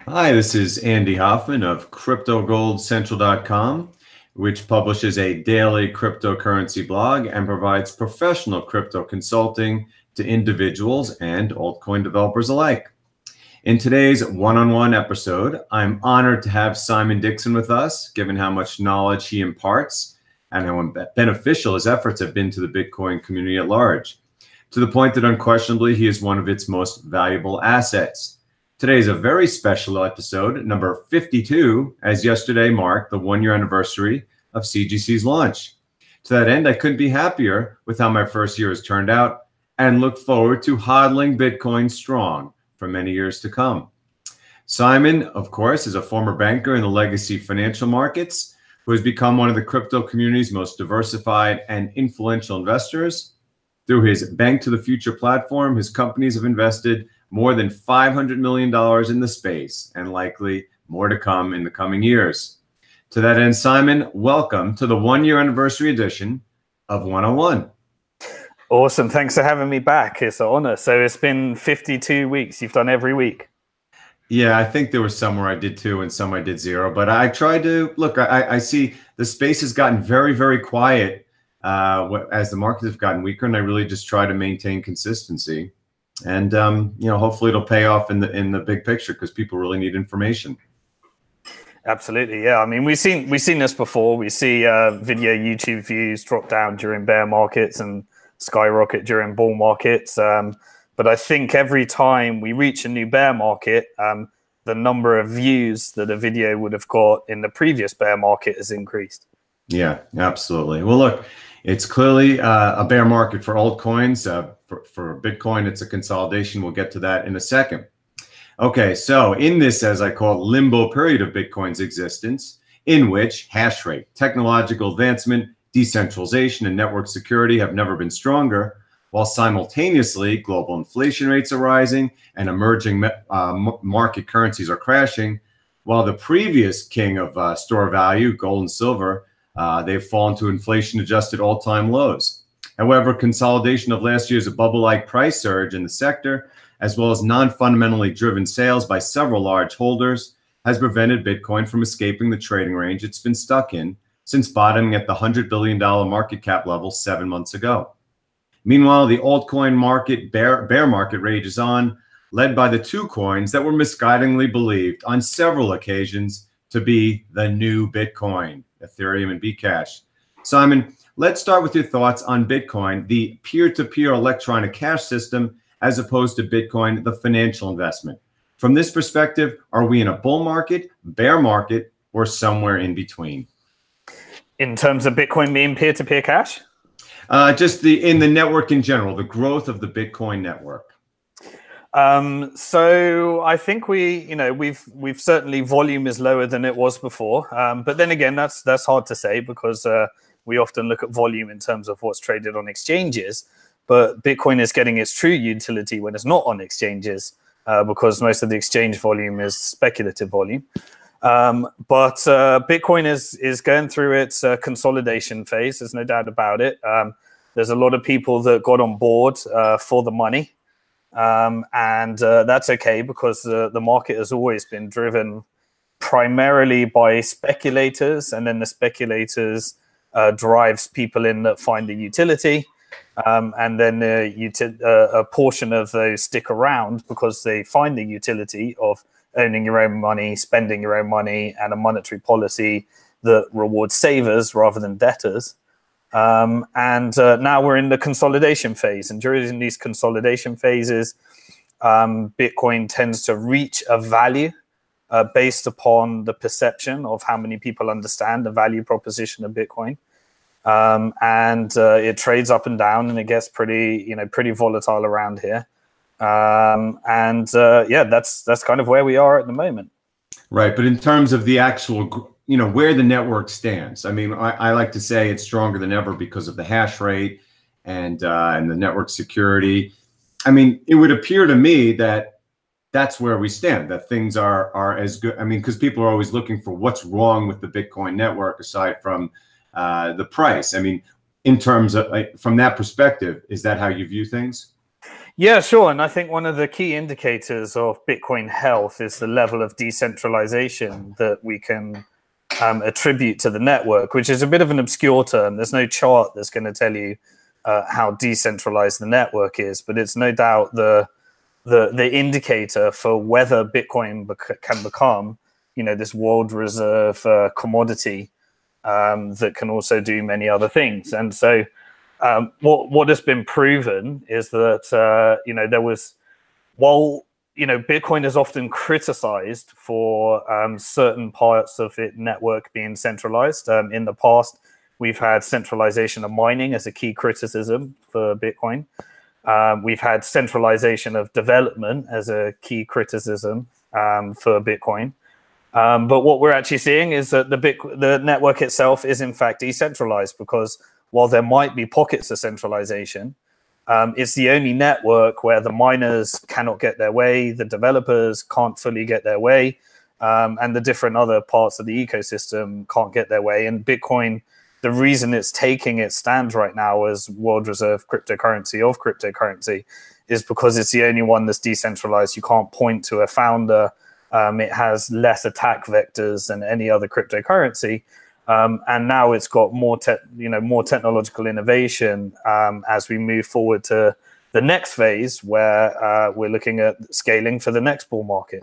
Hi, this is Andy Hoffman of CryptoGoldCentral.com, which publishes a daily cryptocurrency blog and provides professional crypto consulting to individuals and altcoin developers alike. In today's one-on-one episode, I'm honored to have Simon Dixon with us, given how much knowledge he imparts and how beneficial his efforts have been to the Bitcoin community at large, to the point that unquestionably he is one of its most valuable assets. Today is a very special episode, number 52, as yesterday marked the one-year anniversary of CGC's launch. To that end, I couldn't be happier with how my first year has turned out and look forward to hodling Bitcoin strong for many years to come. Simon, of course, is a former banker in the legacy financial markets who has become one of the crypto community's most diversified and influential investors. Through his Bank to the Future platform, his companies have invested more than $500 million in the space, and likely more to come in the coming years. To that end, Simon, welcome to the one-year anniversary edition of 101. Awesome. Thanks for having me back. It's an honor. So it's been 52 weeks. You've done every week. Yeah, I think there was some where I did 2 and some I did 0, but I tried to look. I see the space has gotten very, very quiet as the markets have gotten weaker, and I really just try to maintain consistency. And hopefully it'll pay off in the big picture because people really need information. Absolutely, yeah. I mean, we've seen this before. We see video YouTube views drop down during bear markets and skyrocket during bull markets. But I think every time we reach a new bear market, the number of views that a video would have got in the previous bear market has increased. Yeah, absolutely. Well, look, it's clearly a bear market for altcoins. For Bitcoin, it's a consolidation. We'll get to that in a second. Okay, so in this, as I call it, limbo period of Bitcoin's existence, in which hash rate, technological advancement, decentralization, and network security have never been stronger, while simultaneously global inflation rates are rising and emerging market currencies are crashing, while the previous king of store value, gold and silver, they've fallen to inflation-adjusted all-time lows. However, consolidation of last year's bubble-like price surge in the sector, as well as non-fundamentally driven sales by several large holders, has prevented Bitcoin from escaping the trading range it's been stuck in since bottoming at the $100 billion market cap level 7 months ago. Meanwhile, the altcoin market bear market rages on, led by the 2 coins that were misguidingly believed on several occasions to be the new Bitcoin, Ethereum and Bcash. Simon, let's start with your thoughts on Bitcoin, the peer-to-peer electronic cash system, as opposed to Bitcoin, the financial investment. From this perspective, are we in a bull market, bear market, or somewhere in between? In terms of Bitcoin being peer-to-peer cash? Just in the network in general, the growth of the Bitcoin network. So I think we've certainly volume is lower than it was before. But then again, that's hard to say because we often look at volume in terms of what's traded on exchanges. But Bitcoin is getting its true utility when it's not on exchanges because most of the exchange volume is speculative volume. But Bitcoin is going through its consolidation phase. There's no doubt about it. There's a lot of people that got on board for the money. And that's okay because the market has always been driven primarily by speculators, and then the speculators drives people in that find the utility, and then a portion of those stick around because they find the utility of owning your own money, spending your own money, and a monetary policy that rewards savers rather than debtors. And now we're in the consolidation phase. And during these consolidation phases, Bitcoin tends to reach a value based upon the perception of how many people understand the value proposition of Bitcoin. And it trades up and down, and it gets pretty volatile around here. Yeah, that's kind of where we are at the moment. Right. But in terms of the actual where the network stands. I mean, I like to say it's stronger than ever because of the hash rate and the network security. I mean, it would appear to me that that's where we stand, that things are as good. I mean, because people are always looking for what's wrong with the Bitcoin network aside from the price. I mean, in terms of from that perspective, is that how you view things? Yeah, sure. And I think one of the key indicators of Bitcoin health is the level of decentralization that we can attribute to the network, which is a bit of an obscure term. There's no chart that's going to tell you how decentralized the network is, but it's no doubt the indicator for whether Bitcoin can become, this world reserve commodity that can also do many other things. And so what has been proven is that, there was, while, Bitcoin is often criticized for certain parts of its network being centralized. In the past, we've had centralization of mining as a key criticism for Bitcoin. We've had centralization of development as a key criticism for Bitcoin. But what we're actually seeing is that the network itself is in fact decentralized, because while there might be pockets of centralization, it's the only network where the miners cannot get their way, the developers can't fully get their way, and the different other parts of the ecosystem can't get their way. And Bitcoin, the reason it's taking its stand right now as world reserve cryptocurrency of cryptocurrency is because it's the only one that's decentralized. You can't point to a founder. It has less attack vectors than any other cryptocurrency. And now it's got more technological innovation as we move forward to the next phase, where we're looking at scaling for the next bull market.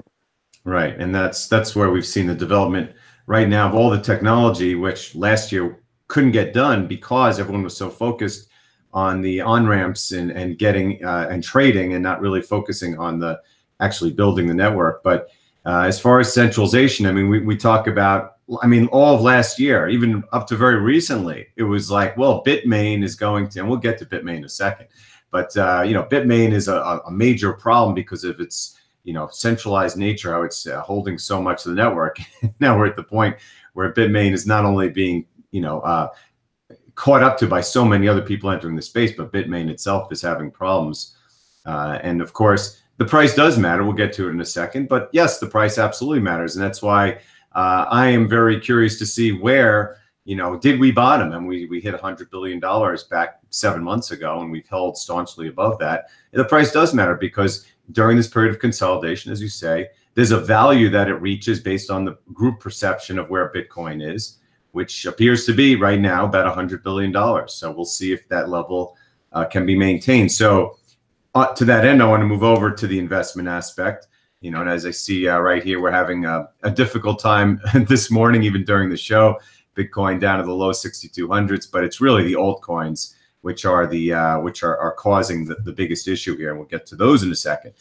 Right, and that's where we've seen the development right now of all the technology, which last year couldn't get done because everyone was so focused on the on-ramps and getting and trading, and not really focusing on the actually building the network. But as far as centralization, I mean, we talk about, I mean, all of last year, even up to very recently, it was like, well, Bitmain is going to, and we'll get to Bitmain in a second, but Bitmain is a major problem because of its centralized nature, how it's holding so much of the network. Now we're at the point where Bitmain is not only being caught up to by so many other people entering the space, but Bitmain itself is having problems. And of course, the price does matter. We'll get to it in a second. But yes, the price absolutely matters. And that's why I am very curious to see where, did we bottom? And we hit $100 billion back 7 months ago, and we've held staunchly above that. And the price does matter because during this period of consolidation, as you say, there's a value that it reaches based on the group perception of where Bitcoin is, which appears to be right now about $100 billion. So we'll see if that level can be maintained. So to that end, I want to move over to the investment aspect. And as I see right here, we're having a difficult time this morning, even during the show. Bitcoin down to the low 6200s, but it's really the altcoins which are causing the biggest issue here, and we'll get to those in a second.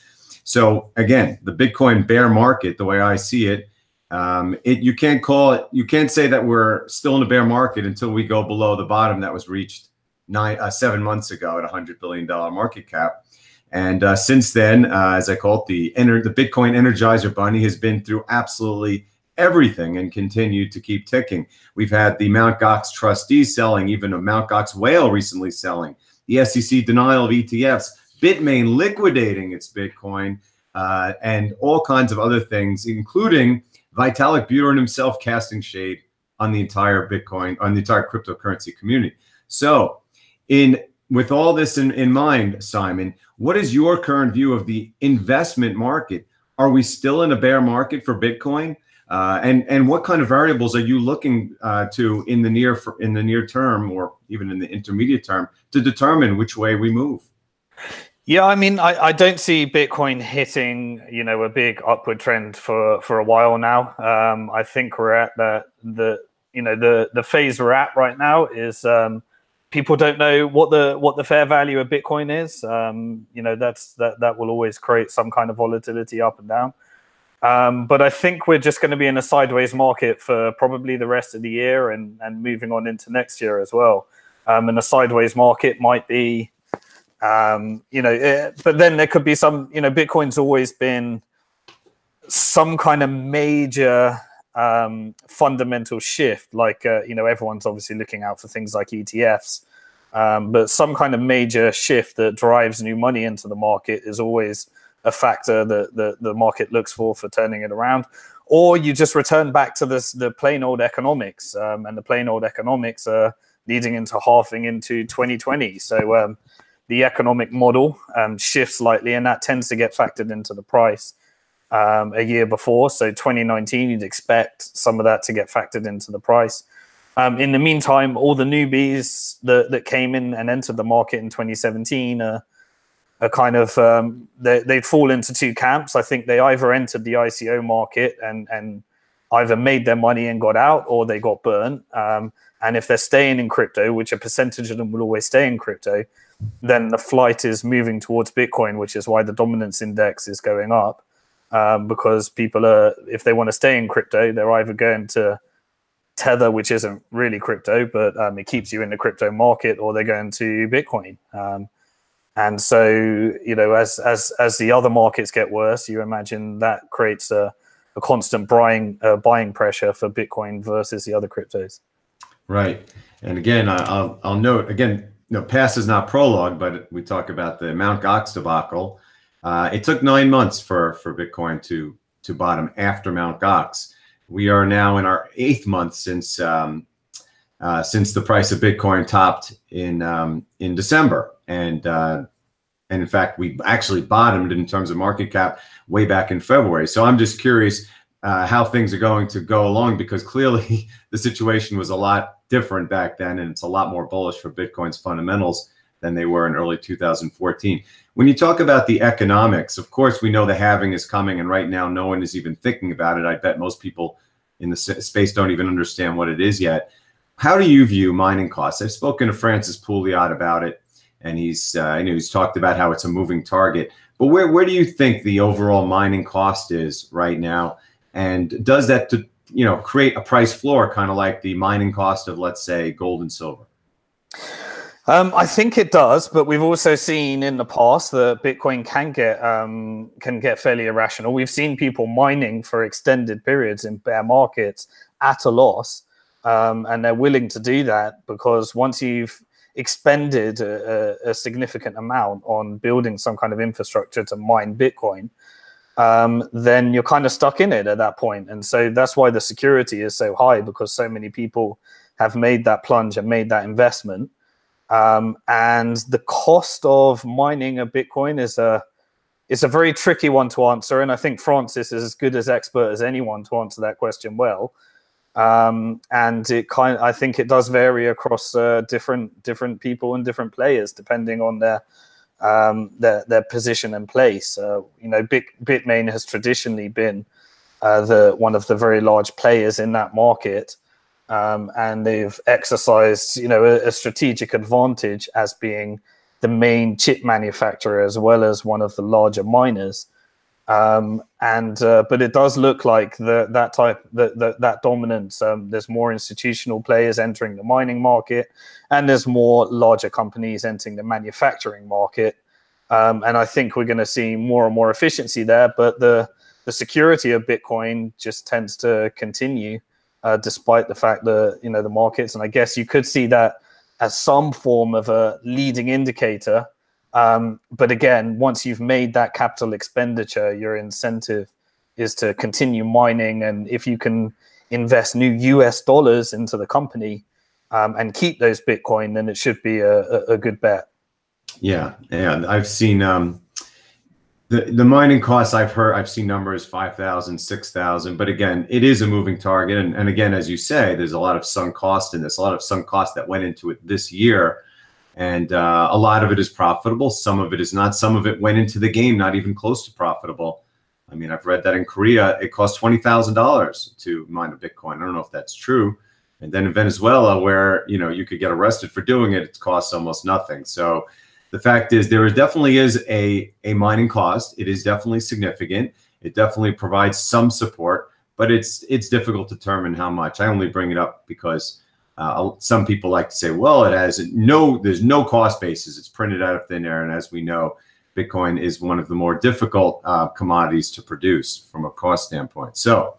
So again, the Bitcoin bear market, the way I see it, you can't say that we're still in a bear market until we go below the bottom that was reached 7 months ago at $100 billion market cap. And since then, as I call it, the Bitcoin Energizer Bunny has been through absolutely everything and continued to keep ticking. We've had the Mt. Gox trustees selling, even a Mt. Gox whale recently selling, the SEC denial of ETFs, Bitmain liquidating its Bitcoin, and all kinds of other things, including Vitalik Buterin himself casting shade on the entire Bitcoin, on the entire cryptocurrency community. So with all this in mind, Simon, what is your current view of the investment market? Are we still in a bear market for Bitcoin? And what kind of variables are you looking to in the near term, or even in the intermediate term, to determine which way we move? Yeah, I mean, I don't see Bitcoin hitting, a big upward trend for a while now. I think we're at the phase we're at right now is people don't know what the fair value of Bitcoin is. That will always create some kind of volatility up and down. But I think we're just going to be in a sideways market for probably the rest of the year and moving on into next year as well. And a sideways market might be, but then there could be some, Bitcoin's always been some kind of major fundamental shift. Like, everyone's obviously looking out for things like ETFs, but some kind of major shift that drives new money into the market is always a factor that the market looks for turning it around. Or you just return back to the plain old economics, and the plain old economics are leading into halving into 2020. So the economic model shifts slightly, and that tends to get factored into the price a year before. So 2019, you'd expect some of that to get factored into the price. In the meantime, all the newbies that came in and entered the market in 2017 are kind of, they'd fall into two camps. I think they either entered the ICO market and either made their money and got out, or they got burnt. And if they're staying in crypto, which a percentage of them will always stay in crypto, then the flight is moving towards Bitcoin, which is why the dominance index is going up. Because people are, if they want to stay in crypto, they're either going to Tether, which isn't really crypto, but it keeps you in the crypto market, or they're going to Bitcoin. And so, you know, as the other markets get worse, you imagine that creates a constant buying pressure for Bitcoin versus the other cryptos. Right. And again, I'll note again, past is not prologue, but we talk about the Mt. Gox debacle. It took 9 months for Bitcoin to bottom after Mt. Gox. We are now in our 8th month since the price of Bitcoin topped in December, and in fact we actually bottomed in terms of market cap way back in February. So I'm just curious how things are going to go along, because clearly the situation was a lot different back then, and it's a lot more bullish for Bitcoin's fundamentals than they were in early 2014. When you talk about the economics, of course, we know the halving is coming, and right now no one is even thinking about it. I bet most people in the space don't even understand what it is yet. How do you view mining costs? I've spoken to Francis Pouliot about it, and he's talked about how it's a moving target. But where do you think the overall mining cost is right now? And does that create a price floor, kind of like the mining cost of, let's say, gold and silver? I think it does, but we've also seen in the past that Bitcoin can get fairly irrational. We've seen people mining for extended periods in bear markets at a loss, and they're willing to do that because once you've expended a significant amount on building some kind of infrastructure to mine Bitcoin, then you're kind of stuck in it at that point. And so that's why the security is so high, because so many people have made that plunge and made that investment. And the cost of mining a Bitcoin is a very tricky one to answer. And I think Francis is as good as expert as anyone to answer that question well. And I think it does vary across different people and different players depending on their position and place. Bitmain has traditionally been one of the very large players in that market. And they've exercised, a strategic advantage as being the main chip manufacturer as well as one of the larger miners. But it does look like that dominance. There's more institutional players entering the mining market, and there's more larger companies entering the manufacturing market. And I think we're going to see more and more efficiency there. But the security of Bitcoin just tends to continue. Despite the fact that, the markets, and I guess you could see that as some form of a leading indicator. But again, once you've made that capital expenditure, your incentive is to continue mining. And if you can invest new US dollars into the company and keep those Bitcoin, then it should be a good bet. Yeah. I've seen the mining costs. I've seen numbers 5,000, 6,000, but again, it is a moving target. And again, as you say, there's a lot of sunk cost in this, a lot of sunk cost that went into it this year. And a lot of it is profitable. Some of it is not. Some of it went into the game, not even close to profitable. I mean, I've read that in Korea, it cost $20,000 to mine a Bitcoin. I don't know if that's true. And then in Venezuela, where, you could get arrested for doing it, it costs almost nothing. So the fact is, there definitely is a mining cost. It is definitely significant. It definitely provides some support, but it's difficult to determine how much. I only bring it up because some people like to say, well, there's no cost basis. It's printed out of thin air. And as we know, Bitcoin is one of the more difficult commodities to produce from a cost standpoint. So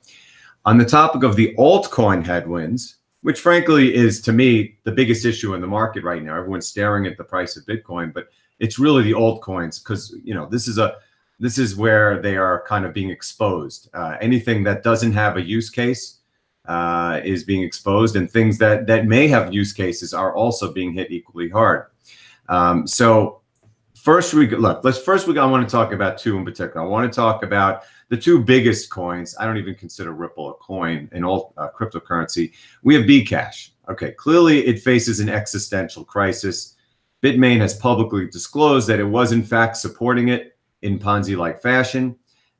on the topic of the altcoin headwinds, which frankly is, to me, the biggest issue in the market right now. Everyone's staring at the price of Bitcoin, but it's really the altcoins, because this is where they are kind of being exposed. Anything that doesn't have a use case is being exposed, and things that may have use cases are also being hit equally hard. So First, I want to talk about two in particular. I want to talk about the two biggest coins. I don't even consider Ripple a coin in all cryptocurrency. We have Bcash. Okay, clearly it faces an existential crisis. Bitmain has publicly disclosed that it was in fact supporting it in Ponzi-like fashion,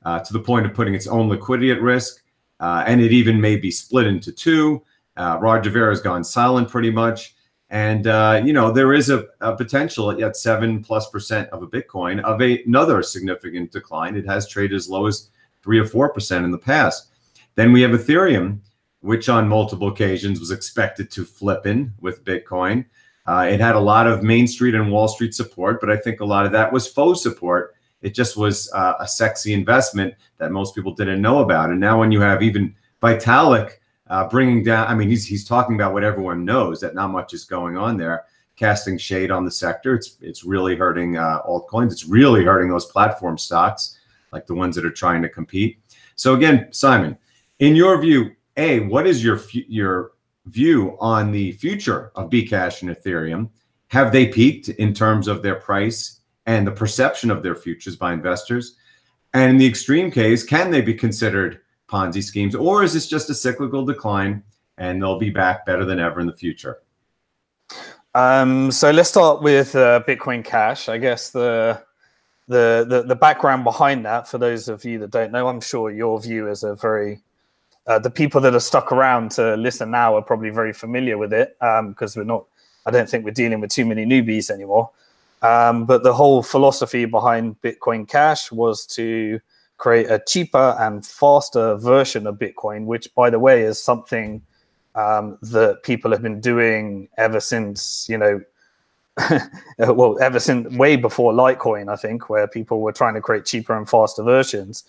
to the point of putting its own liquidity at risk, and it even may be split into two. Roger Ver has gone silent pretty much. And, there is a potential at 7+% of a Bitcoin of another significant decline. It has traded as low as 3 or 4% in the past. Then we have Ethereum, which on multiple occasions was expected to flip in with Bitcoin. It had a lot of Main Street and Wall Street support, but I think a lot of that was faux support. It just was a sexy investment that most people didn't know about. And now when you have even Vitalik bringing down, I mean, he's talking about what everyone knows, that not much is going on there, casting shade on the sector. It's really hurting altcoins. It's really hurting those platform stocks, like the ones that are trying to compete. So again, Simon, in your view, what is your view on the future of Bcash and Ethereum? Have they peaked in terms of their price and the perception of their futures by investors? And in the extreme case, can they be considered Ponzi schemes, or is this just a cyclical decline and they'll be back better than ever in the future? So let's start with Bitcoin Cash. I guess the background behind that, for those of you that don't know, I'm sure your view is a very the people that are stuck around to listen now are probably very familiar with it, because I don't think we're dealing with too many newbies anymore. But the whole philosophy behind Bitcoin Cash was to create a cheaper and faster version of Bitcoin, which, by the way, is something that people have been doing ever since, well, ever since way before Litecoin, I think, where people were trying to create cheaper and faster versions.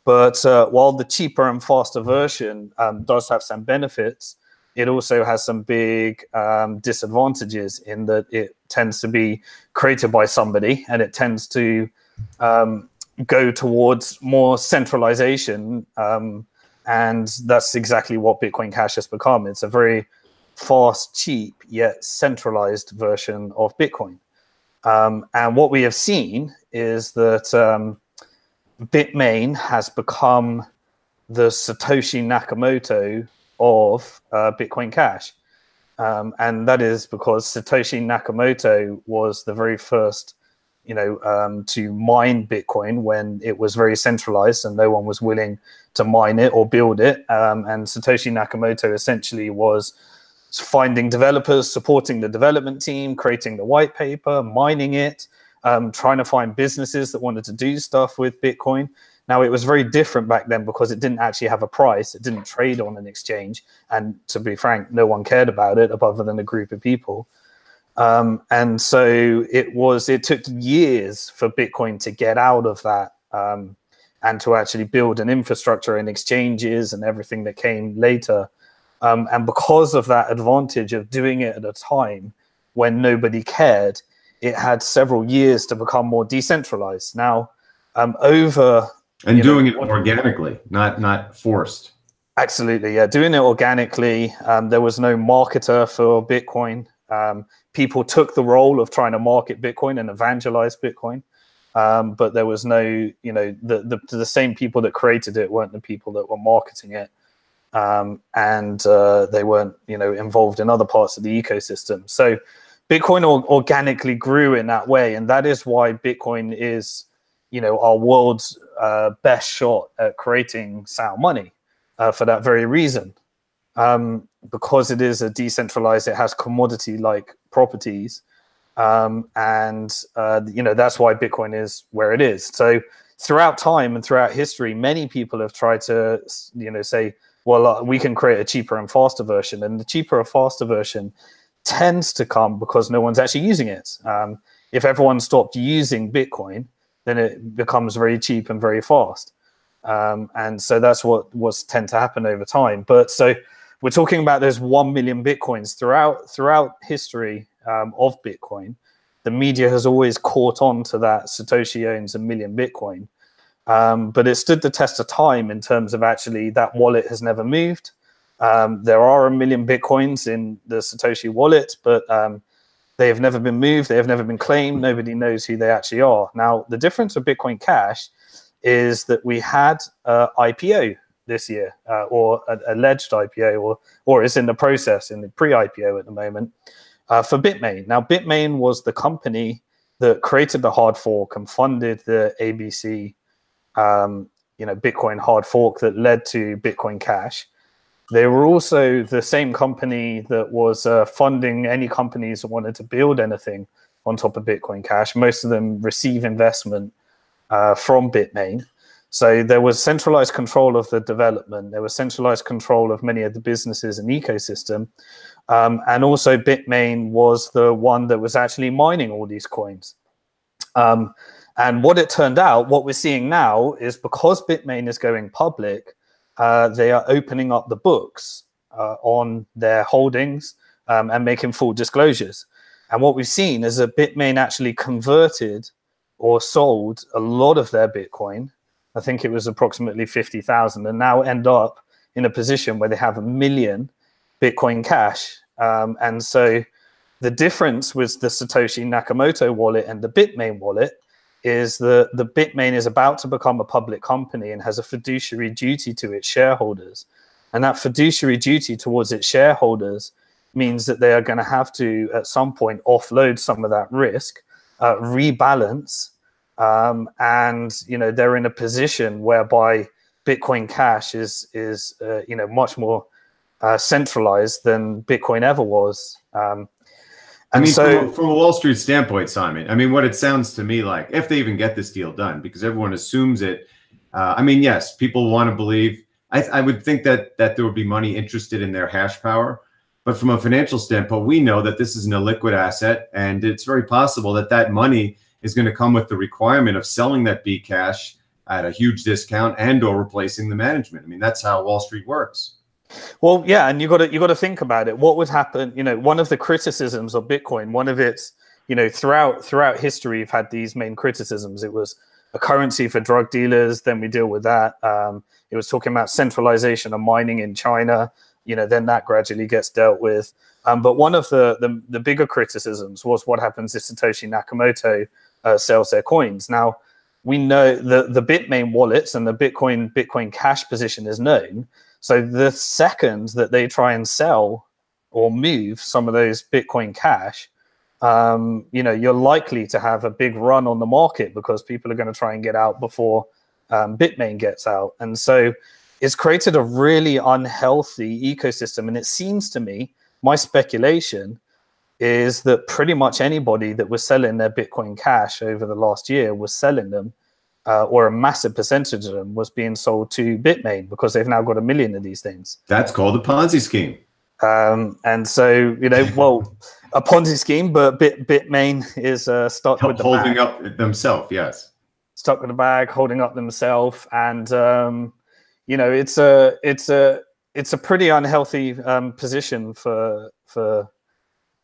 But while the cheaper and faster version does have some benefits, it also has some big disadvantages in that it tends to be created by somebody, and it tends to go towards more centralization, and that's exactly what Bitcoin Cash has become. It's a very fast, cheap, yet centralized version of Bitcoin. And what we have seen is that Bitmain has become the Satoshi Nakamoto of Bitcoin Cash. And that is because Satoshi Nakamoto was the very first to mine Bitcoin when it was very centralized and no one was willing to mine it or build it. And Satoshi Nakamoto essentially was finding developers, supporting the development team, creating the white paper, mining it, trying to find businesses that wanted to do stuff with Bitcoin. Now, it was very different back then because it didn't actually have a price. It didn't trade on an exchange. And to be frank, no one cared about it other than a group of people. And so it took years for Bitcoin to get out of that and to actually build an infrastructure and exchanges and everything that came later. And because of that advantage of doing it at a time when nobody cared, it had several years to become more decentralized. Now, doing it organically, not forced. Absolutely, yeah. Doing it organically. There was no marketer for Bitcoin. People took the role of trying to market Bitcoin and evangelize Bitcoin. But there was no, the same people that created it weren't the people that were marketing it. And they weren't, involved in other parts of the ecosystem. So Bitcoin organically grew in that way. And that is why Bitcoin is, our world's best shot at creating sound money, for that very reason. Because it is a decentralized, it has commodity-like properties. That's why Bitcoin is where it is. So throughout time and throughout history, many people have tried to, say, well, we can create a cheaper and faster version. And the cheaper and faster version tends to come because no one's actually using it. If everyone stopped using Bitcoin, then it becomes very cheap and very fast. And so that's what's tend to happen over time. But so we're talking about there's 1 million Bitcoins throughout history of Bitcoin. The media has always caught on to that Satoshi owns 1 million Bitcoin. But it stood the test of time in terms of actually that wallet has never moved. There are 1 million Bitcoins in the Satoshi wallet, but They have never been moved. They have never been claimed. Nobody knows who they actually are. Now, the difference with Bitcoin Cash is that we had IPO this year, or an alleged IPO, or is in the process, in the pre-IPO at the moment, for Bitmain. Now, Bitmain was the company that created the hard fork and funded the ABC, Bitcoin hard fork that led to Bitcoin Cash. They were also the same company that was funding any companies that wanted to build anything on top of Bitcoin Cash. Most of them receive investment from Bitmain. So there was centralized control of the development. There was centralized control of many of the businesses and ecosystem. And also Bitmain was the one that was actually mining all these coins. And what it turned out, what we're seeing now is because Bitmain is going public, they are opening up the books on their holdings and making full disclosures. And what we've seen is that Bitmain actually converted or sold a lot of their Bitcoin. I think it was approximately 50,000, and now end up in a position where they have 1 million Bitcoin Cash. And so the difference with the Satoshi Nakamoto wallet and the Bitmain wallet is that the Bitmain is about to become a public company and has a fiduciary duty to its shareholders. And that fiduciary duty towards its shareholders means that they are going to have to, at some point, offload some of that risk, rebalance, and they're in a position whereby Bitcoin Cash is much more centralized than Bitcoin ever was. I mean, so from a Wall Street standpoint, Simon, I mean, what it sounds to me like, if they even get this deal done, because everyone assumes it, I mean, yes, people want to believe. I would think that there would be money interested in their hash power. But from a financial standpoint, we know that this is an illiquid asset, and it's very possible that that money is going to come with the requirement of selling that Bcash at a huge discount and or replacing the management. I mean, that's how Wall Street works. Well, yeah, and you got to think about it. What would happen? One of the criticisms of Bitcoin, one of its, throughout history, we've had these main criticisms. It was a currency for drug dealers. Then we deal with that. It was talking about centralization of mining in China. Then that gradually gets dealt with. But one of the bigger criticisms was what happens if Satoshi Nakamoto sells their coins. Now, we know the Bitmain wallets and the Bitcoin Cash position is known. So the second that they try and sell or move some of those Bitcoin Cash, you're likely to have a big run on the market because people are going to try and get out before Bitmain gets out. And so it's created a really unhealthy ecosystem. And it seems to me, my speculation is that pretty much anybody that was selling their Bitcoin Cash over the last year was selling them, or a massive percentage of them was being sold to Bitmain because they've now got 1 million of these things. That's called a Ponzi scheme. And so, a Ponzi scheme, but Bitmain is stuck with the holding bag. Up themselves, yes. Stuck with the bag, holding up themselves, and it's a pretty unhealthy position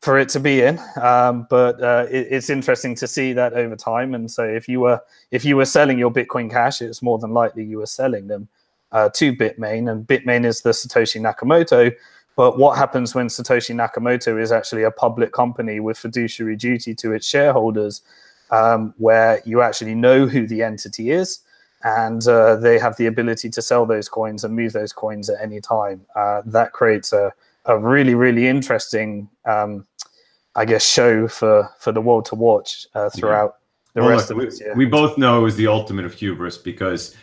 for it to be in, but it's interesting to see that over time. And so if you were selling your Bitcoin Cash, it's more than likely you were selling them to Bitmain, and Bitmain is the Satoshi Nakamoto. But what happens when Satoshi Nakamoto is actually a public company with fiduciary duty to its shareholders, where you actually know who the entity is, and they have the ability to sell those coins and move those coins at any time? That creates a really, really interesting, show for the world to watch throughout the rest of this year. We both know it was the ultimate of hubris because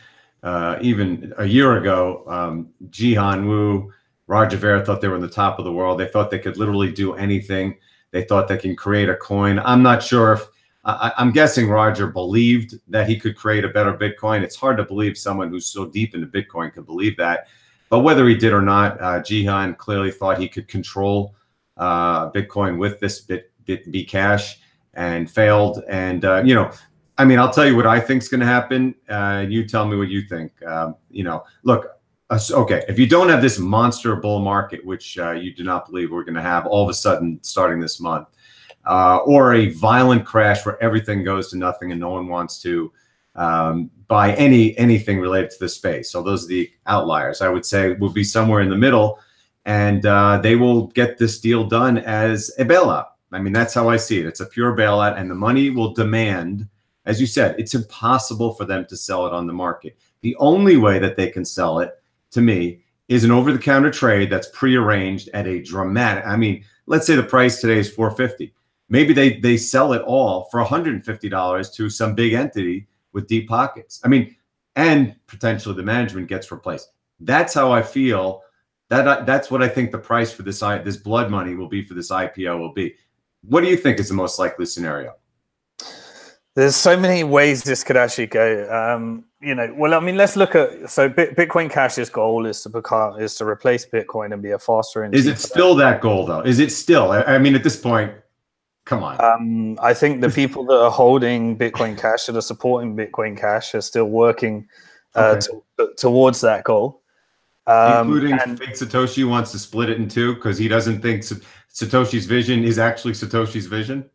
even a year ago, Jihan Wu, Roger Ver thought they were on the top of the world. They thought they could literally do anything. They thought they can create a coin. I'm not sure if, I'm guessing Roger believed that he could create a better Bitcoin. It's hard to believe someone who's so deep into Bitcoin could believe that. But whether he did or not, Jihan clearly thought he could control Bitcoin with this Bcash and failed. And, I mean, I'll tell you what I think is going to happen. You tell me what you think. Look, okay, if you don't have this monster bull market, which you do not believe we're going to have all of a sudden starting this month, or a violent crash where everything goes to nothing and no one wants to buy anything related to the space. So those are the outliers. I would say will be somewhere in the middle, and they will get this deal done as a bailout. I mean, that's how I see it. It's a pure bailout, and the money will demand, as you said, it's impossible for them to sell it on the market. The only way that they can sell it, to me, is an over-the-counter trade that's prearranged at a dramatic, I mean, let's say the price today is $450. Maybe they sell it all for $150 to some big entity with deep pockets. I mean, and potentially the management gets replaced. That's how I feel. That's what I think the price for this blood money will be for this IPO will be. What do you think is the most likely scenario? There's so many ways this could actually go. You know, well, I mean, let's look at, so Bitcoin Cash's goal is to replace Bitcoin and be a faster. Is it still that goal though? Is it still? I mean, at this point, come on. I think the people that are holding Bitcoin Cash, that are supporting Bitcoin Cash, are still working towards that goal. Including fake Satoshi wants to split it in two because he doesn't think Satoshi's vision is actually Satoshi's vision.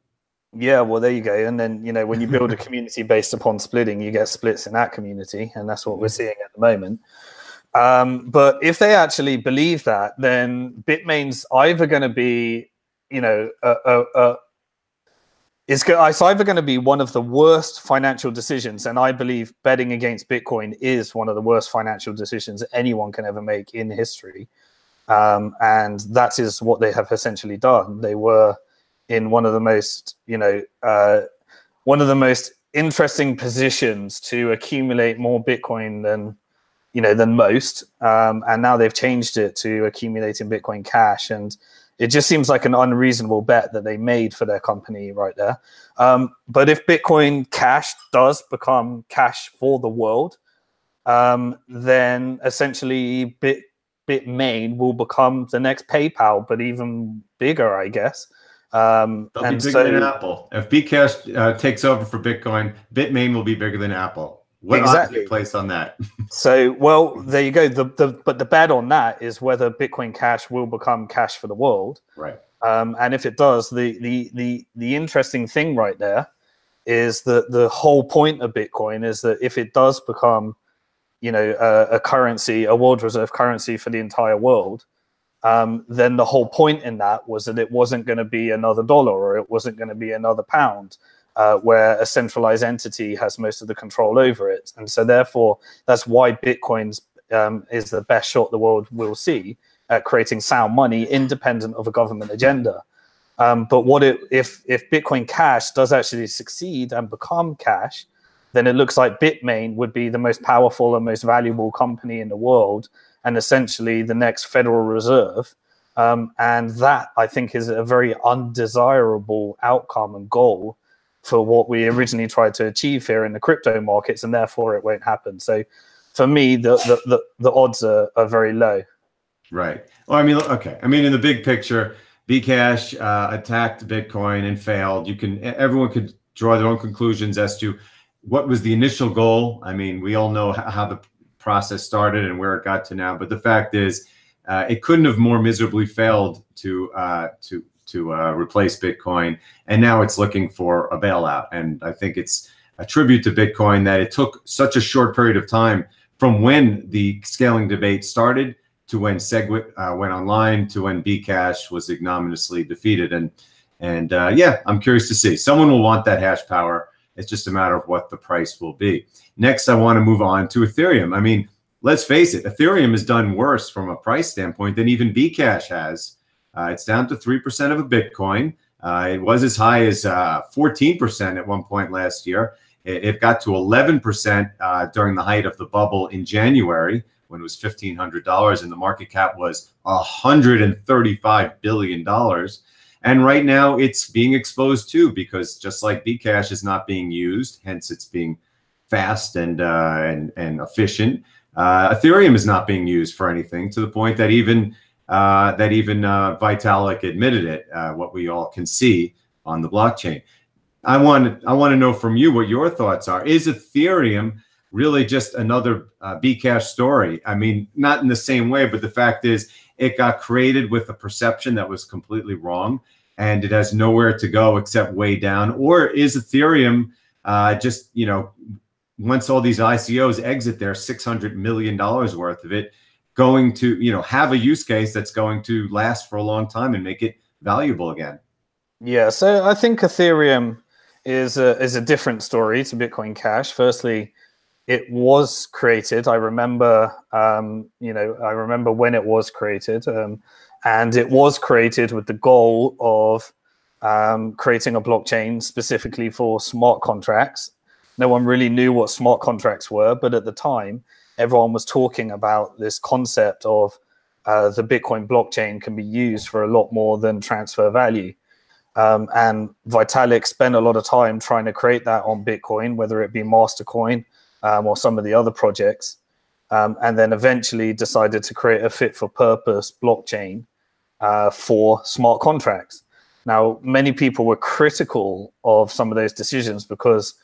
Yeah, well, there you go. And then, you know, when you build a community based upon splitting, you get splits in that community. And that's what we're seeing at the moment. But if they actually believe that, then Bitmain's either going to be, you know, it's either going to be one of the worst financial decisions. And I believe betting against Bitcoin is one of the worst financial decisions anyone can ever make in history. And that is what they have essentially done. They were in one of the most, you know, one of the most interesting positions to accumulate more Bitcoin than, you know, than most. And now they've changed it to accumulating Bitcoin Cash. And it just seems like an unreasonable bet that they made for their company right there. But if Bitcoin Cash does become cash for the world, then essentially Bitmain will become the next PayPal, but even bigger, I guess. They'll be bigger than Apple. If Bcash takes over for Bitcoin, Bitmain will be bigger than Apple. What exactly place on that? So, well, there you go. But the bet on that is whether Bitcoin Cash will become cash for the world. Right. And if it does, the interesting thing right there is that the whole point of Bitcoin is that if it does become, you know, a currency, a world reserve currency for the entire world, then the whole point in that was that it wasn't going to be another dollar or it wasn't going to be another pound. Where a centralized entity has most of the control over it. And so therefore, that's why Bitcoin's is the best shot the world will see at creating sound money independent of a government agenda. But if Bitcoin Cash does actually succeed and become cash, then it looks like Bitmain would be the most powerful and most valuable company in the world and essentially the next Federal Reserve. And that, I think, is a very undesirable outcome and goal for what we originally tried to achieve here in the crypto markets, and therefore it won't happen. So for me, the odds are very low. Right. Well, I mean, okay. I mean, in the big picture, Bcash attacked Bitcoin and failed. Everyone could draw their own conclusions as to what was the initial goal. I mean, we all know how the process started and where it got to now. But the fact is, it couldn't have more miserably failed to replace Bitcoin, and now it's looking for a bailout. And I think it's a tribute to Bitcoin that it took such a short period of time from when the scaling debate started to when SegWit went online to when Bcash was ignominiously defeated. And yeah, I'm curious to see. Someone will want that hash power. It's just a matter of what the price will be. Next, I want to move on to Ethereum. I mean, let's face it, Ethereum has done worse from a price standpoint than even Bcash has. It's down to 3% of a Bitcoin. It was as high as 14% at one point last year. It got to 11% during the height of the bubble in January when it was $1,500 and the market cap was $135 billion. And right now it's being exposed too, because just like Bcash is not being used, hence it's being fast and efficient. Ethereum is not being used for anything, to the point that even Vitalik admitted it, what we all can see on the blockchain. I want to know from you what your thoughts are. Is Ethereum really just another Bcash story? I mean, not in the same way, but the fact is it got created with a perception that was completely wrong, and it has nowhere to go except way down. Or is Ethereum just, you know, once all these ICOs exit their $600 million worth of it, going to, you know, have a use case that's going to last for a long time and make it valuable again? Yeah, so I think Ethereum is a different story to Bitcoin Cash. Firstly, it was created. I remember, I remember when it was created, and it was created with the goal of creating a blockchain specifically for smart contracts. No one really knew what smart contracts were, but at the time, everyone was talking about this concept of the Bitcoin blockchain can be used for a lot more than transfer value. And Vitalik spent a lot of time trying to create that on Bitcoin, whether it be Mastercoin or some of the other projects, and then eventually decided to create a fit-for-purpose blockchain for smart contracts. Now, many people were critical of some of those decisions because,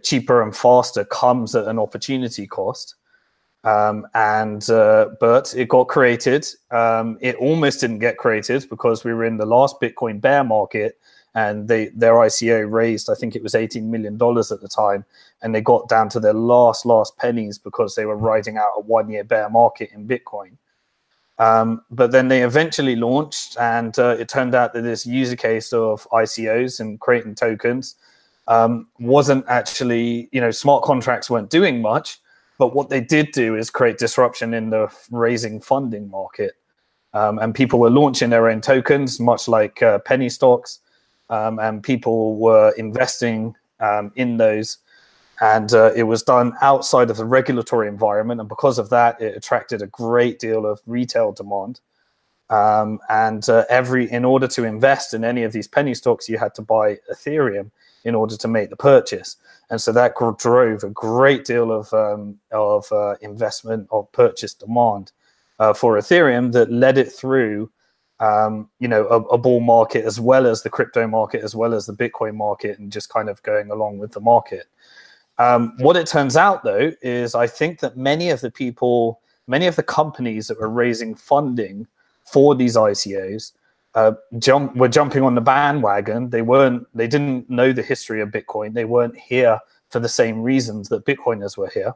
cheaper and faster comes at an opportunity cost. But it got created. It almost didn't get created because we were in the last Bitcoin bear market, and their ICO raised, I think it was $18 million at the time, and they got down to their last pennies because they were riding out a 1-year bear market in Bitcoin. But then they eventually launched, and it turned out that this user case of ICOs and creating tokens wasn't actually, smart contracts weren't doing much. But what they did do is create disruption in the raising funding market. And people were launching their own tokens, much like penny stocks. And people were investing in those. And it was done outside of the regulatory environment. And because of that, it attracted a great deal of retail demand. In order to invest in any of these penny stocks, you had to buy Ethereum in order to make the purchase. And so that drove a great deal of investment of purchase demand for Ethereum that led it through, a bull market as well as the crypto market, as well as the Bitcoin market, and just kind of going along with the market. What it turns out, though, is I think that many of the companies that were raising funding for these ICOs were jumping on the bandwagon. They didn't know the history of Bitcoin. They weren't here for the same reasons that Bitcoiners were here.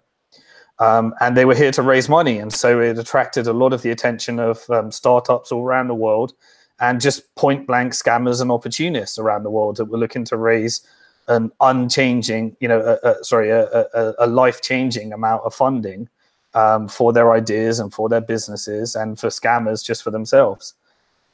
And they were here to raise money. And so it attracted a lot of the attention of startups all around the world, and just point blank scammers and opportunists around the world that were looking to raise an unchanging, a life-changing amount of funding for their ideas and for their businesses, and for scammers just for themselves.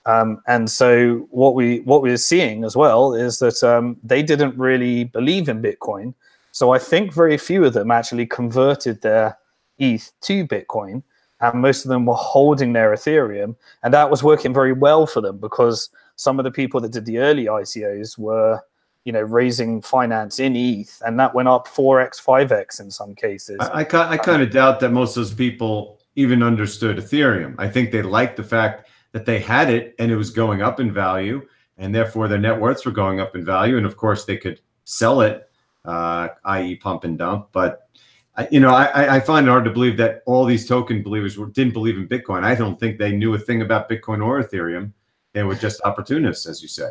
And so what we're seeing as well is that they didn't really believe in Bitcoin. So I think very few of them actually converted their ETH to Bitcoin, and most of them were holding their Ethereum. And that was working very well for them, because some of the people that did the early ICOs were, raising finance in ETH, and that went up 4x, 5x in some cases. I kind of doubt that most of those people even understood Ethereum. I think they liked the fact that they had it and it was going up in value, and therefore their net worths were going up in value. And of course they could sell it, i.e. pump and dump. But I find it hard to believe that all these token believers didn't believe in Bitcoin. I don't think they knew a thing about Bitcoin or Ethereum. They were just opportunists, as you say.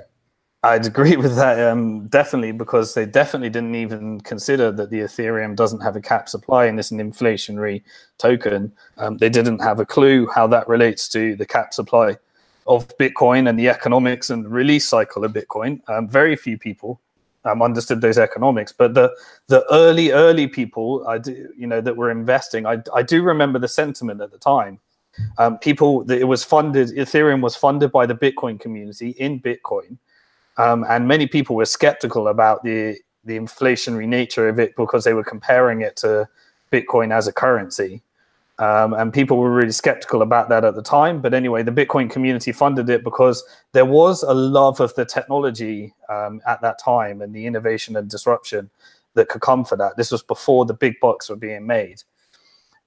I'd agree with that, definitely, because they definitely didn't even consider that the Ethereum doesn't have a cap supply and it's an inflationary token. They didn't have a clue how that relates to the cap supply of Bitcoin and the economics and the release cycle of Bitcoin. Very few people understood those economics, but the early people, that were investing, I do remember the sentiment at the time. Ethereum was funded by the Bitcoin community in Bitcoin. And many people were skeptical about the inflationary nature of it, because they were comparing it to Bitcoin as a currency. And people were really skeptical about that at the time. But anyway, the Bitcoin community funded it because there was a love of the technology at that time, and the innovation and disruption that could come for that. This was before the big bucks were being made.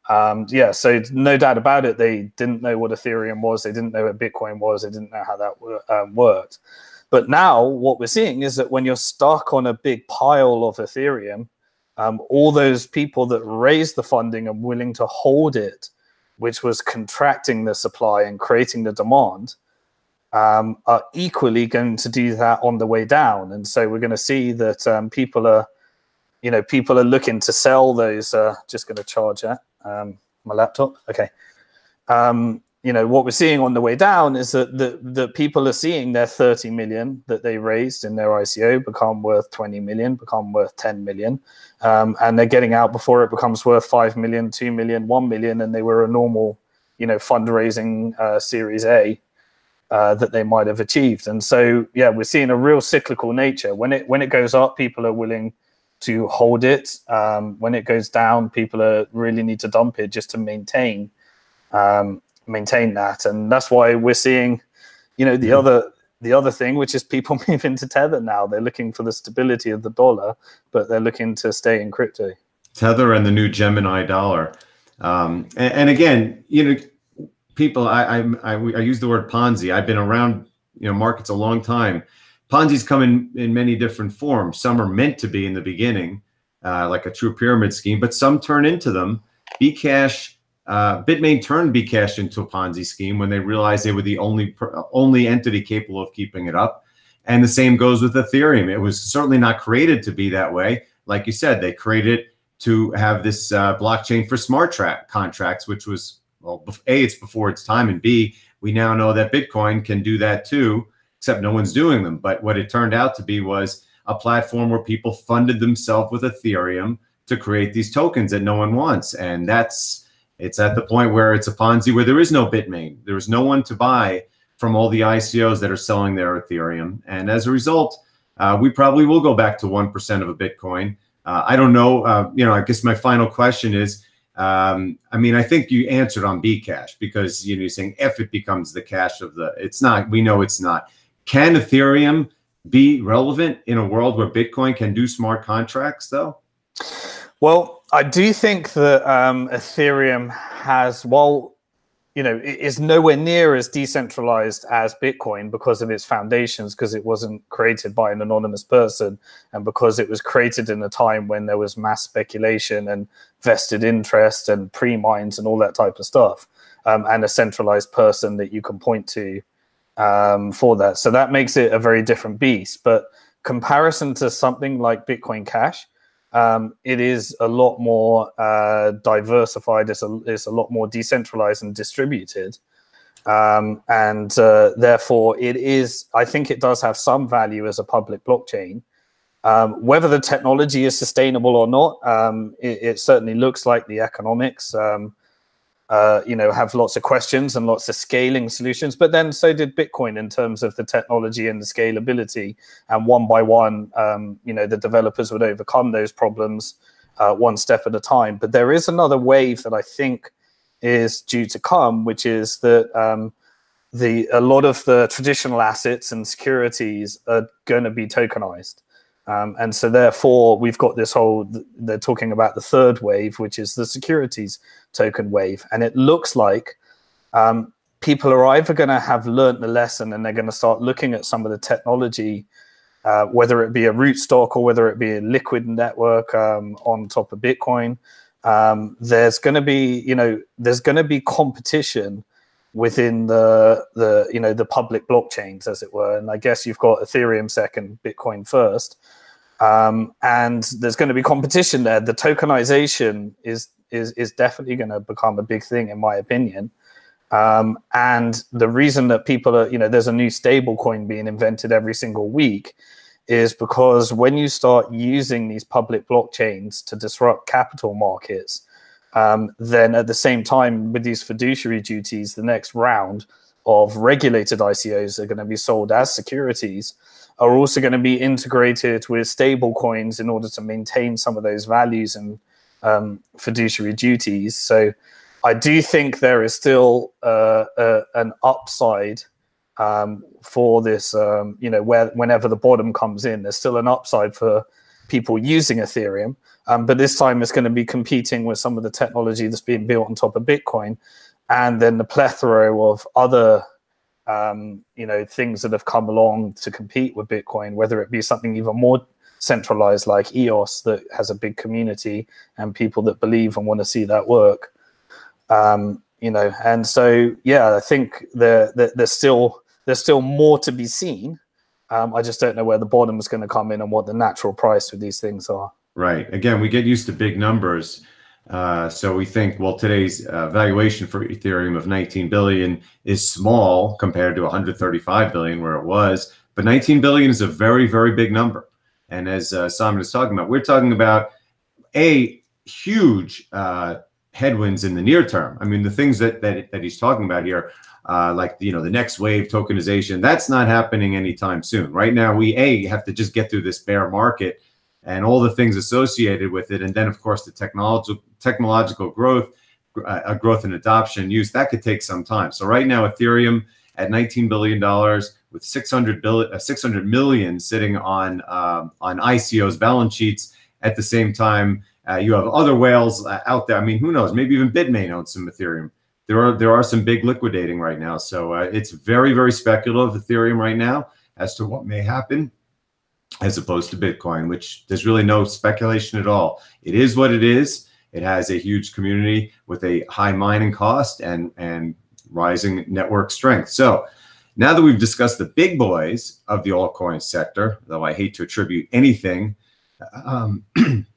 So no doubt about it, they didn't know what Ethereum was. They didn't know what Bitcoin was. They didn't know how that worked. But now what we're seeing is that when you're stuck on a big pile of Ethereum, all those people that raised the funding and willing to hold it, which was contracting the supply and creating the demand, are equally going to do that on the way down. And so we're going to see that people are looking to sell those. Just going to charge that my laptop. Okay. you know, what we're seeing on the way down is that the people are seeing their 30 million that they raised in their ICO become worth 20 million, become worth 10 million. And they're getting out before it becomes worth 5 million, 2 million, 1 million. And they were a normal, you know, fundraising Series A that they might have achieved. And so, yeah, we're seeing a real cyclical nature. When it goes up, people are willing to hold it. When it goes down, people really need to dump it just to maintain that. And that's why we're seeing, you know, the other thing, which is people moving to Tether now. They're looking for the stability of the dollar, but they're looking to stay in crypto. Tether and the new Gemini dollar. And again, you know, people, I use the word Ponzi. I've been around, you know, markets a long time. Ponzi's come in many different forms. Some are meant to be in the beginning, like a true pyramid scheme, but some turn into them. Bcash, Bitmain turned Bcash into a Ponzi scheme when they realized they were the only entity capable of keeping it up. And the same goes with Ethereum. It was certainly not created to be that way. Like you said, they created to have this blockchain for smart contracts, which was, well, A, it's before its time, and B, we now know that Bitcoin can do that too, except no one's doing them. But what it turned out to be was a platform where people funded themselves with Ethereum to create these tokens that no one wants. And it's at the point where it's a Ponzi where there is no Bitmain. There is no one to buy from all the ICOs that are selling their Ethereum. And as a result, we probably will go back to 1% of a Bitcoin. I don't know. You know, I guess my final question is, I mean, I think you answered on Bcash because, you know, you're saying if it becomes the cash of the, it's not, we know it's not. Can Ethereum be relevant in a world where Bitcoin can do smart contracts though? Well, I do think that Ethereum has, well, you know, it is nowhere near as decentralized as Bitcoin because of its foundations, because it wasn't created by an anonymous person, and because it was created in a time when there was mass speculation and vested interest and pre-mines and all that type of stuff, and a centralized person that you can point to for that. So that makes it a very different beast. But comparison to something like Bitcoin Cash, it is a lot more diversified. It's a lot more decentralized and distributed, and therefore it is. I think it does have some value as a public blockchain. Whether the technology is sustainable or not, it certainly looks like the economics, you know, have lots of questions and lots of scaling solutions. But then so did Bitcoin in terms of the technology and the scalability. And one by one, you know, the developers would overcome those problems one step at a time. But there is another wave that I think is due to come, which is that a lot of the traditional assets and securities are going to be tokenized. And so therefore, we've got this whole, they're talking about the third wave, which is the securities token wave. And it looks like people are either going to have learned the lesson and they're going to start looking at some of the technology, whether it be a rootstock or whether it be a liquid network on top of Bitcoin. There's going to be, you know, there's going to be competition within the you know, the public blockchains, as it were. And I guess you've got Ethereum second, Bitcoin first. And there's going to be competition there. The tokenization is definitely going to become a big thing, in my opinion. And the reason that people are, you know, there's a new stable coin being invented every single week is because when you start using these public blockchains to disrupt capital markets, then at the same time with these fiduciary duties, the next round of regulated ICOs are going to be sold as securities, are also going to be integrated with stable coins in order to maintain some of those values and fiduciary duties. So I do think there is still an upside for this, you know, whenever the bottom comes in, there's still an upside for people using Ethereum. But this time it's going to be competing with some of the technology that's being built on top of Bitcoin, and then the plethora of other you know, things that have come along to compete with Bitcoin, whether it be something even more centralized like EOS that has a big community and people that believe and want to see that work. You know, and so yeah, I think there's still more to be seen. I just don't know where the bottom is going to come in and what the natural price of these things are. Right. Again, we get used to big numbers. So we think, well, today's valuation for Ethereum of 19 billion is small compared to 135 billion where it was, but 19 billion is a very, very big number. And as Simon is talking about, we're talking about a huge headwinds in the near term. I mean, the things that he's talking about here, like, you know, the next wave tokenization, that's not happening anytime soon. Right now, we have to just get through this bear market and all the things associated with it. And then, of course, the technological growth, growth in adoption and use, that could take some time. So right now, Ethereum at $19 billion with 600 million sitting on ICO's balance sheets. At the same time, you have other whales out there. I mean, who knows? Maybe even Bitmain owns some Ethereum. There are some big liquidating right now. So it's very, very speculative, Ethereum right now, as to what may happen, as opposed to Bitcoin, which there's really no speculation at all. It is what it is. It has a huge community with a high mining cost and rising network strength. So now that we've discussed the big boys of the altcoin sector, though I hate to attribute anything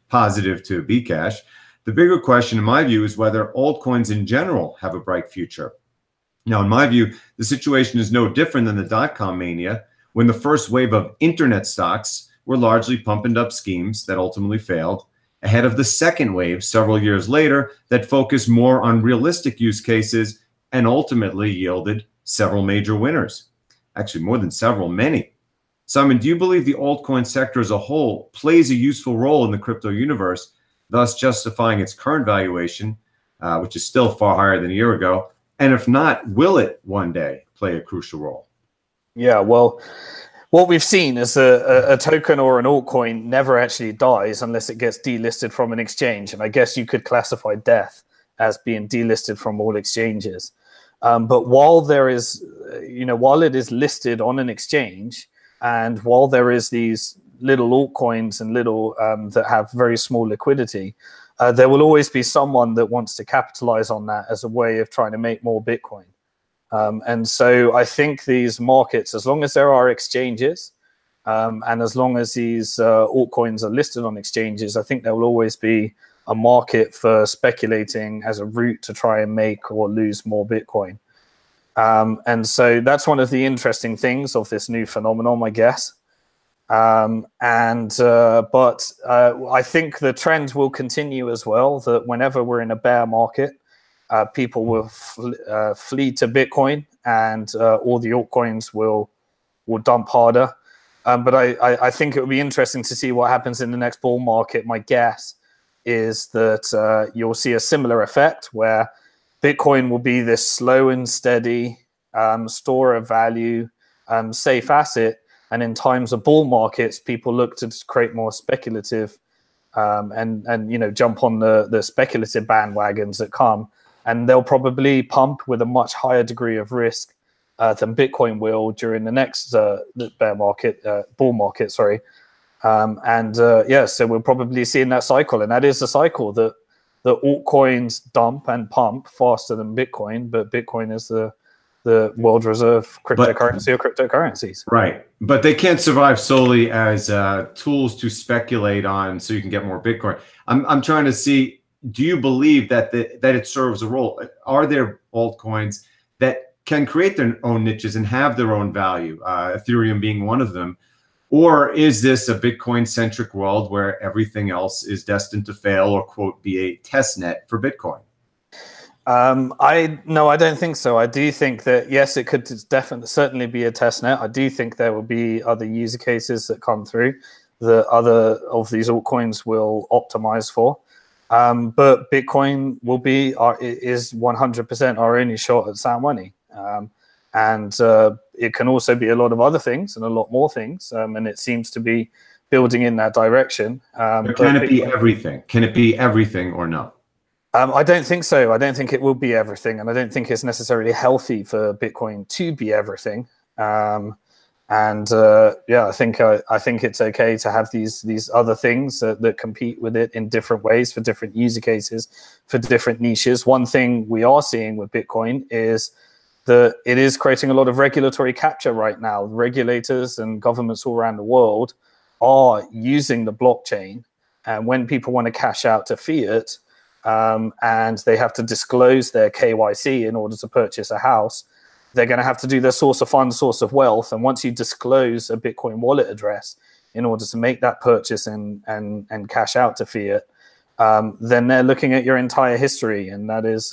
positive to Bcash, the bigger question, in my view, is whether altcoins in general have a bright future. Now, in my view, the situation is no different than the dot-com mania, when the first wave of internet stocks were largely pumping up schemes that ultimately failed, ahead of the second wave several years later that focused more on realistic use cases and ultimately yielded several major winners. Actually, more than several, many. Simon, do you believe the altcoin sector as a whole plays a useful role in the crypto universe, thus justifying its current valuation, which is still far higher than a year ago? And if not, will it one day play a crucial role? Yeah, well, what we've seen is a token or an altcoin never actually dies unless it gets delisted from an exchange. And I guess you could classify death as being delisted from all exchanges. But while there is, while it is listed on an exchange, and while there is these little altcoins and little that have very small liquidity, there will always be someone that wants to capitalize on that as a way of trying to make more Bitcoin. And so I think these markets, as long as there are exchanges and as long as these altcoins are listed on exchanges, I think there will always be a market for speculating as a route to try and make or lose more Bitcoin. And so that's one of the interesting things of this new phenomenon, I guess. But I think the trend will continue as well, that whenever we're in a bear market, people will flee to Bitcoin, and all the altcoins will dump harder. But I think it would be interesting to see what happens in the next bull market. My guess is that you'll see a similar effect where Bitcoin will be this slow and steady store of value, safe asset. And in times of bull markets, people look to create more speculative and jump on the speculative bandwagons that come. And they'll probably pump with a much higher degree of risk than Bitcoin will during the next bull market, sorry. So we're probably seeing that cycle. And that is a cycle that the altcoins dump and pump faster than Bitcoin, but Bitcoin is the world reserve cryptocurrency or cryptocurrencies. Right. But they can't survive solely as tools to speculate on so you can get more Bitcoin. I'm trying to see, do you believe that it serves a role? Are there altcoins that can create their own niches and have their own value, Ethereum being one of them? Or is this a Bitcoin-centric world where everything else is destined to fail or, quote, be a test net for Bitcoin? I don't think so. I do think that, yes, it could certainly be a test net. I do think there will be other user cases that come through that other of these altcoins will optimize for. But Bitcoin is 100% our only shot at sound money. And it can also be a lot of other things and a lot more things. And it seems to be building in that direction. But can it be everything? Can it be everything or no? I don't think so. I don't think it will be everything. And I don't think it's necessarily healthy for Bitcoin to be everything. I think it's okay to have these other things that compete with it in different ways for different user cases, for different niches. One thing we are seeing with Bitcoin is that it is creating a lot of regulatory capture right now. Regulators and governments all around the world are using the blockchain. And when people want to cash out to fiat, and they have to disclose their KYC in order to purchase a house, they're going to have to do their source of funds, source of wealth. And once you disclose a Bitcoin wallet address in order to make that purchase and cash out to fiat, then they're looking at your entire history. And that is,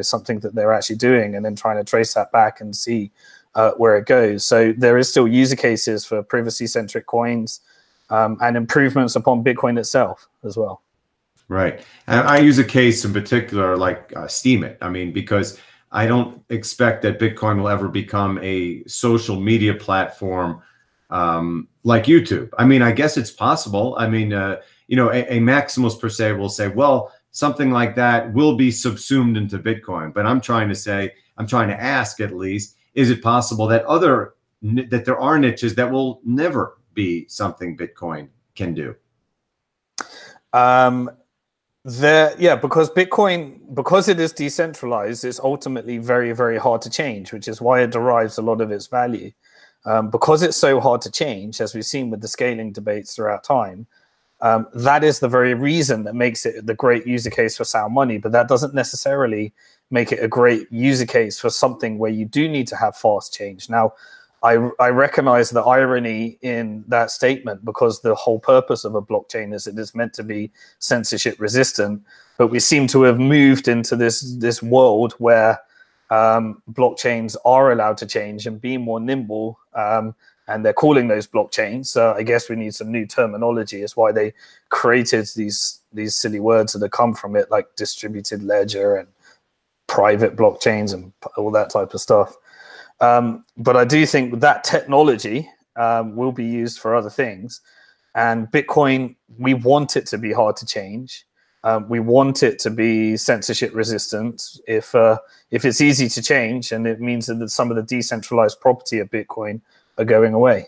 something that they're actually doing, and then trying to trace that back and see where it goes. So there is still user cases for privacy-centric coins and improvements upon Bitcoin itself as well. Right. And I use a case in particular like Steam It. I mean, because I don't expect that Bitcoin will ever become a social media platform like YouTube. I mean, I guess it's possible. I mean, a maximalist per se will say, well, something like that will be subsumed into Bitcoin. But I'm trying to ask at least, is it possible that there are niches that will never be something Bitcoin can do? Because Bitcoin, because it is decentralized, it's ultimately very, very hard to change, which is why it derives a lot of its value. Because it's so hard to change, as we've seen with the scaling debates throughout time, that is the very reason that makes it the great user case for sound money. But that doesn't necessarily make it a great user case for something where you do need to have fast change. Now, I recognize the irony in that statement, because the whole purpose of a blockchain is it is meant to be censorship resistant. But we seem to have moved into this world where blockchains are allowed to change and be more nimble, and they're calling those blockchains. So I guess we need some new terminology. It's why they created these silly words that have come from it, like distributed ledger and private blockchains and all that type of stuff. But I do think that technology will be used for other things. And Bitcoin, we want it to be hard to change. We want it to be censorship resistant. If it's easy to change, and it means that some of the decentralized property of Bitcoin are going away.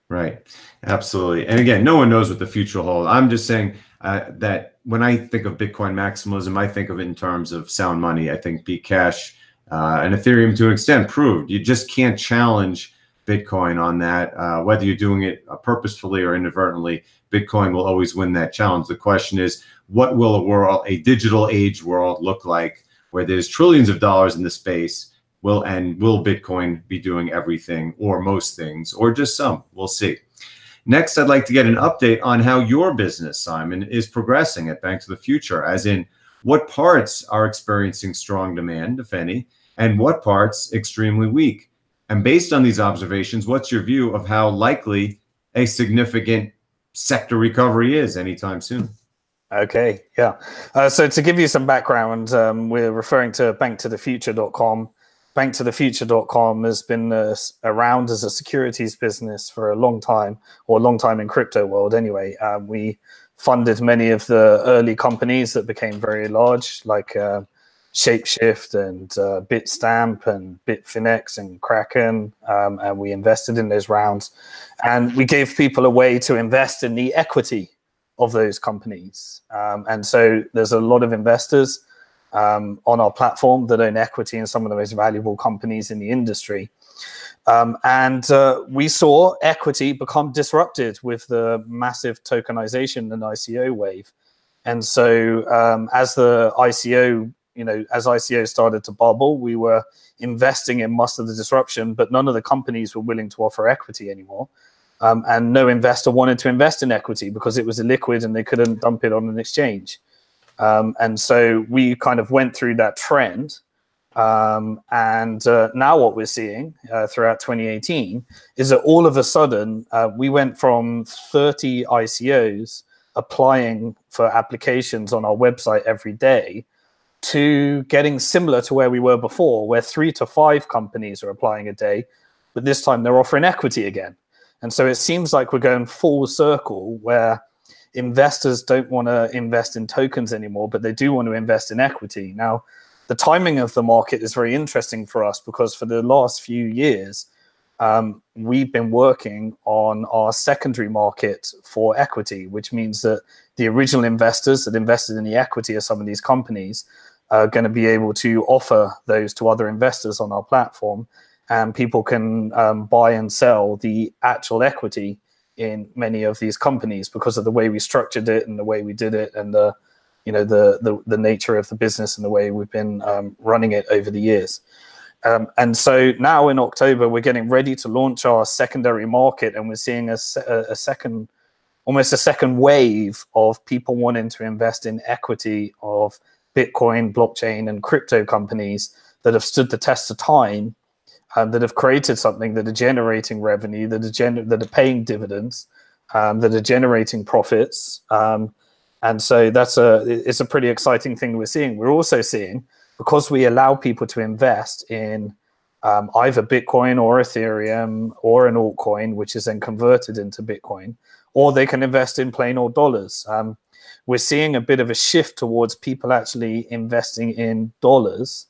Right. Absolutely. And again, no one knows what the future will hold. I'm just saying that when I think of Bitcoin maximalism, I think of it in terms of sound money. I think Bcash and Ethereum to an extent proved you just can't challenge Bitcoin on that. Whether you're doing it purposefully or inadvertently, Bitcoin will always win that challenge. The question is, what will a digital age world look like where there's trillions of dollars in the space? Will Bitcoin be doing everything or most things or just some? We'll see. Next, I'd like to get an update on how your business, Simon, is progressing at Bank to the Future, as in what parts are experiencing strong demand, if any, and what parts extremely weak. And based on these observations, what's your view of how likely a significant sector recovery is anytime soon? Okay, yeah. So to give you some background, we're referring to banktothefuture.com. Banktothefuture.com has been around as a securities business for a long time, or a long time in crypto world anyway. We funded many of the early companies that became very large, like Shapeshift and Bitstamp and Bitfinex and Kraken, and we invested in those rounds. And we gave people a way to invest in the equity of those companies. And so there's a lot of investors on our platform that own equity in some of the most valuable companies in the industry. And we saw equity become disrupted with the massive tokenization and ICO wave. And so as the ICO, as ICO started to bubble, we were investing in most of the disruption, but none of the companies were willing to offer equity anymore. And no investor wanted to invest in equity because it was illiquid and they couldn't dump it on an exchange. And so we kind of went through that trend. And now what we're seeing throughout 2018 is that all of a sudden we went from 30 ICOs applying for applications on our website every day to getting similar to where we were before, where 3 to 5 companies are applying a day, but this time they're offering equity again. And so it seems like we're going full circle where investors don't want to invest in tokens anymore, but they do want to invest in equity. Now, the timing of the market is very interesting for us because for the last few years, we've been working on our secondary market for equity, which means that the original investors that invested in the equity of some of these companies are going to be able to offer those to other investors on our platform, and people can buy and sell the actual equity in many of these companies because of the way we structured it and the way we did it and the the nature of the business and the way we've been running it over the years. And so now in October, we're getting ready to launch our secondary market, and we're seeing almost a second wave of people wanting to invest in equity of Bitcoin, blockchain, and crypto companies that have stood the test of time, that have created something, that are generating revenue, that are paying dividends, that are generating profits. And so it's a pretty exciting thing we're seeing. We're also seeing, because we allow people to invest in either Bitcoin or Ethereum or an altcoin, which is then converted into Bitcoin, or they can invest in plain old dollars. We're seeing a bit of a shift towards people actually investing in dollars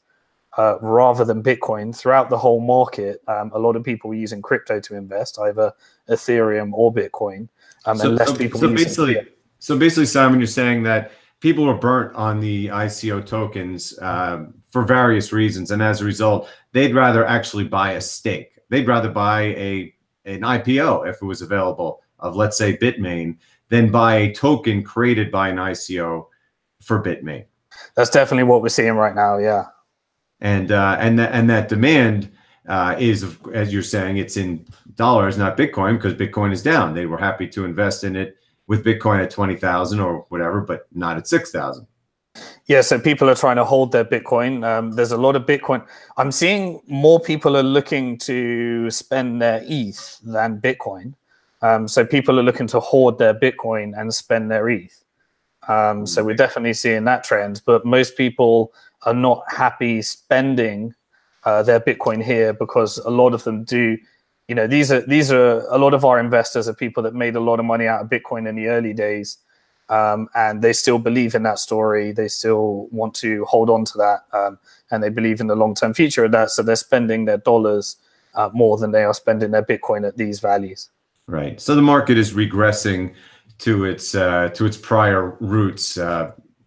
rather than Bitcoin throughout the whole market. A lot of people are using crypto to invest, either Ethereum or Bitcoin, and less people using. So basically, Simon, you're saying that people were burnt on the ICO tokens for various reasons, and as a result, they'd rather actually buy a stake. They'd rather buy an IPO if it was available of, let's say, Bitmain, than buy a token created by an ICO for Bitmain. That's definitely what we're seeing right now, yeah. And that demand is, as you're saying, it's in dollars, not Bitcoin, because Bitcoin is down. They were happy to invest in it with Bitcoin at 20,000 or whatever, but not at 6,000. Yeah, so people are trying to hold their Bitcoin. There's a lot of Bitcoin. I'm seeing more people are looking to spend their ETH than Bitcoin. So people are looking to hoard their Bitcoin and spend their ETH. So we're definitely seeing that trend. But most people are not happy spending their Bitcoin here, because a lot of them do. These are a lot of our investors are people that made a lot of money out of Bitcoin in the early days. And they still believe in that story. They still want to hold on to that, and they believe in the long-term future of that. So they're spending their dollars more than they are spending their Bitcoin at these values. Right. So the market is regressing to its prior roots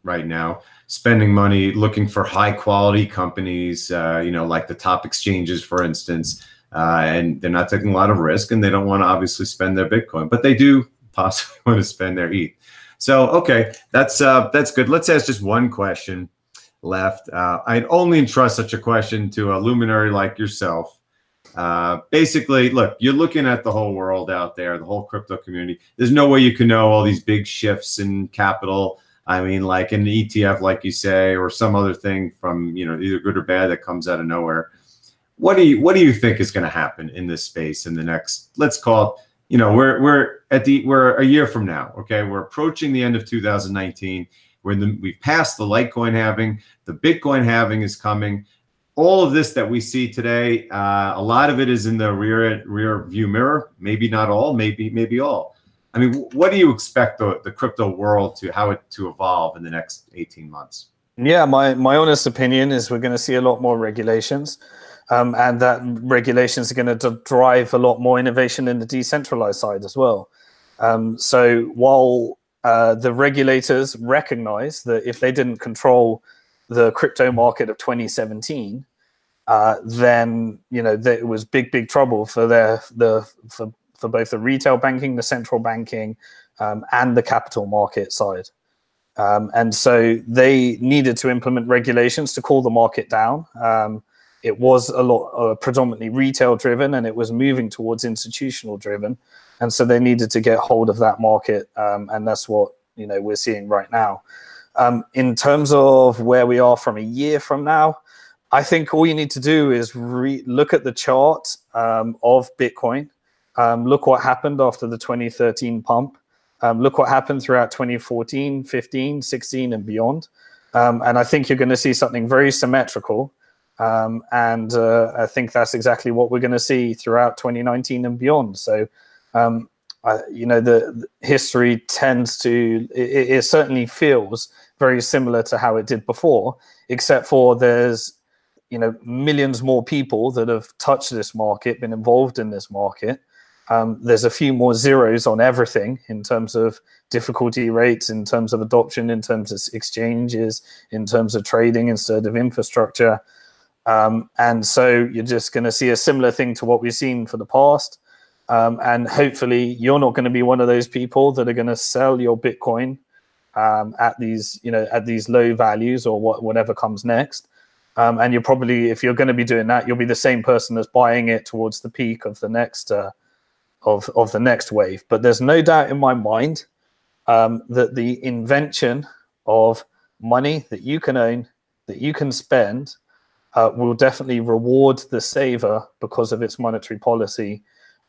right now, spending money looking for high-quality companies, like the top exchanges, for instance, and they're not taking a lot of risk, and they don't want to obviously spend their Bitcoin, but they do possibly want to spend their ETH. So, okay, that's good. Let's ask just one question left. I'd only entrust such a question to a luminary like yourself. Basically, look, you're looking at the whole world out there, the whole crypto community. There's no way you can know all these big shifts in capital. I mean, like an ETF, like you say, or some other thing from, either good or bad that comes out of nowhere. What do you think is going to happen in this space in the next, let's call it, we're a year from now. Okay, we're approaching the end of 2019. We've passed the Litecoin halving, the Bitcoin halving is coming. All of this that we see today, a lot of it is in the rear view mirror. Maybe not all, maybe all. I mean, what do you expect the crypto world to evolve in the next 18 months? Yeah, my honest opinion is we're going to see a lot more regulations. And that regulations are going to drive a lot more innovation in the decentralized side as well. So while the regulators recognize that if they didn't control the crypto market of 2017, then it was big trouble for for both the retail banking, the central banking, and the capital market side. And so they needed to implement regulations to cool the market down. It was a lot predominantly retail driven, and it was moving towards institutional driven. And so they needed to get hold of that market. And that's what, we're seeing right now. In terms of where we are from a year from now, I think all you need to do is look at the chart of Bitcoin. Look what happened after the 2013 pump. Look what happened throughout 2014, 15, 16, and beyond. And I think you're going to see something very symmetrical. And I think that's exactly what we're going to see throughout 2019 and beyond. So, the history tends to, it certainly feels very similar to how it did before, except for there's, millions more people that have touched this market, been involved in this market. There's a few more zeros on everything in terms of difficulty rates, in terms of adoption, in terms of exchanges, in terms of trading instead of infrastructure. And so you're just going to see a similar thing to what we've seen for the past. And hopefully you're not going to be one of those people that are going to sell your Bitcoin at these, at these low values or whatever comes next. And you're probably, if you're going to be doing that, you'll be the same person that's buying it towards the peak of the next of the next wave. But there's no doubt in my mind that the invention of money that you can own, that you can spend, will definitely reward the saver because of its monetary policy.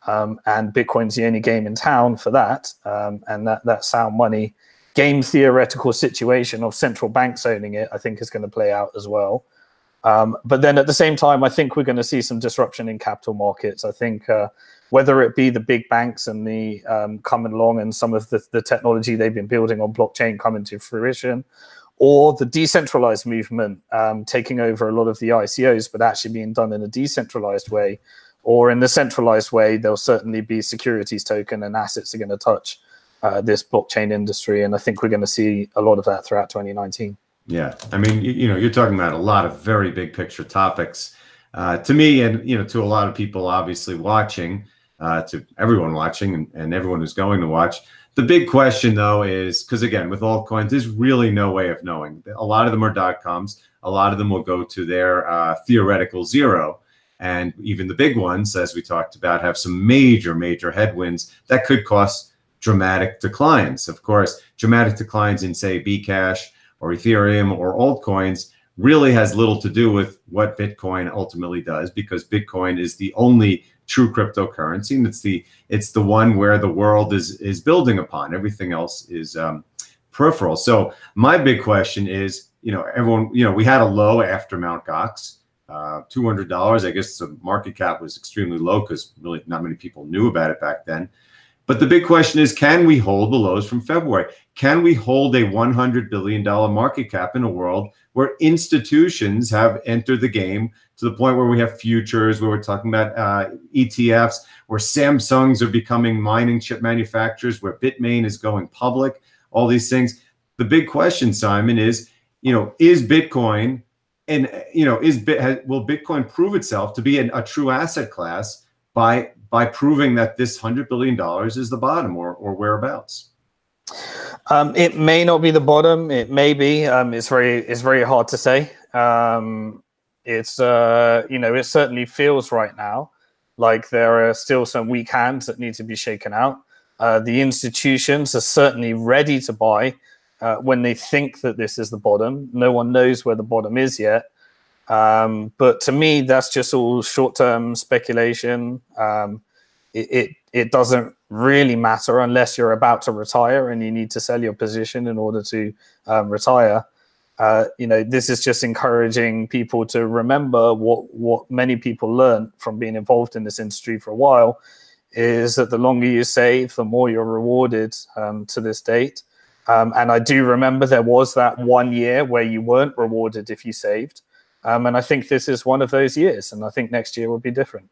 And Bitcoin's the only game in town for that. And that sound money game theoretical situation of central banks owning it, I think, is going to play out as well. But then at the same time, I think we're going to see some disruption in capital markets. I think whether it be the big banks and the coming along and some of the technology they've been building on blockchain coming to fruition, or the decentralized movement taking over a lot of the ICOs, but actually being done in a decentralized way, or in the centralized way, there'll certainly be securities token and assets are going to touch this blockchain industry. And I think we're going to see a lot of that throughout 2019. Yeah. I mean, you're talking about a lot of very big picture topics to me, and, to a lot of people obviously watching, to everyone watching and everyone who's going to watch. The big question, though, is because, again, with altcoins, there's really no way of knowing. A lot of them are .coms. A lot of them will go to their theoretical zero. And even the big ones, as we talked about, have some major, major headwinds that could cause dramatic declines. Of course, dramatic declines in, say, Bcash or Ethereum or altcoins really has little to do with what Bitcoin ultimately does, because Bitcoin is the only true cryptocurrency, and it's the one where the world is building upon. Everything else is peripheral. So my big question is, everyone, we had a low after Mt. Gox, $200. I guess the market cap was extremely low because really not many people knew about it back then. But the big question is, can we hold the lows from February? Can we hold a $100 billion market cap in a world where institutions have entered the game to the point where we have futures, where we're talking about ETFs, where Samsungs are becoming mining chip manufacturers, where Bitmain is going public, all these things? The big question, Simon, is, is Bitcoin, and, will Bitcoin prove itself to be a true asset class by proving that this $100 billion is the bottom or whereabouts? It may not be the bottom. It may be. It's very hard to say. It certainly feels right now like there are still some weak hands that need to be shaken out. The institutions are certainly ready to buy when they think that this is the bottom. No one knows where the bottom is yet. But to me, that's just all short-term speculation. It doesn't really matter unless you're about to retire and you need to sell your position in order to retire. This is just encouraging people to remember what many people learned from being involved in this industry for a while, is that the longer you save, the more you're rewarded to this date. And I do remember there was that 1 year where you weren't rewarded if you saved. And I think this is one of those years, and I think next year will be different.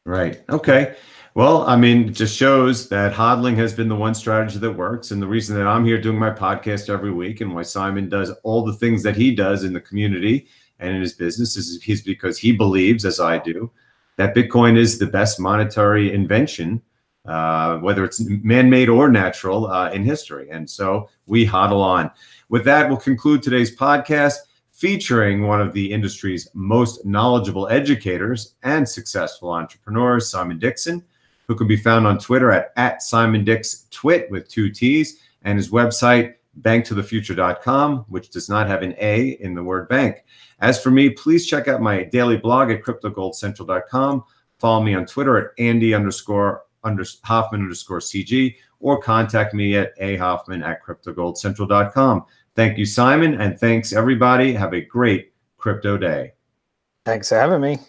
Right. Okay. Well, I mean, it just shows that hodling has been the one strategy that works. And the reason that I'm here doing my podcast every week, and why Simon does all the things that he does in the community and in his business, is because he believes, as I do, that Bitcoin is the best monetary invention, whether it's man-made or natural, in history. And so we hodl on. With that, we'll conclude today's podcast, featuring one of the industry's most knowledgeable educators and successful entrepreneurs, Simon Dixon, who can be found on Twitter at @SimonDixTwit with 2 T's, and his website, banktothefuture.com, which does not have an A in the word bank. As for me, please check out my daily blog at cryptogoldcentral.com. Follow me on Twitter at Andy_Hoffman_CG, or contact me at ahoffman@cryptogoldcentral.com. Thank you, Simon, and thanks, everybody. Have a great crypto day. Thanks for having me.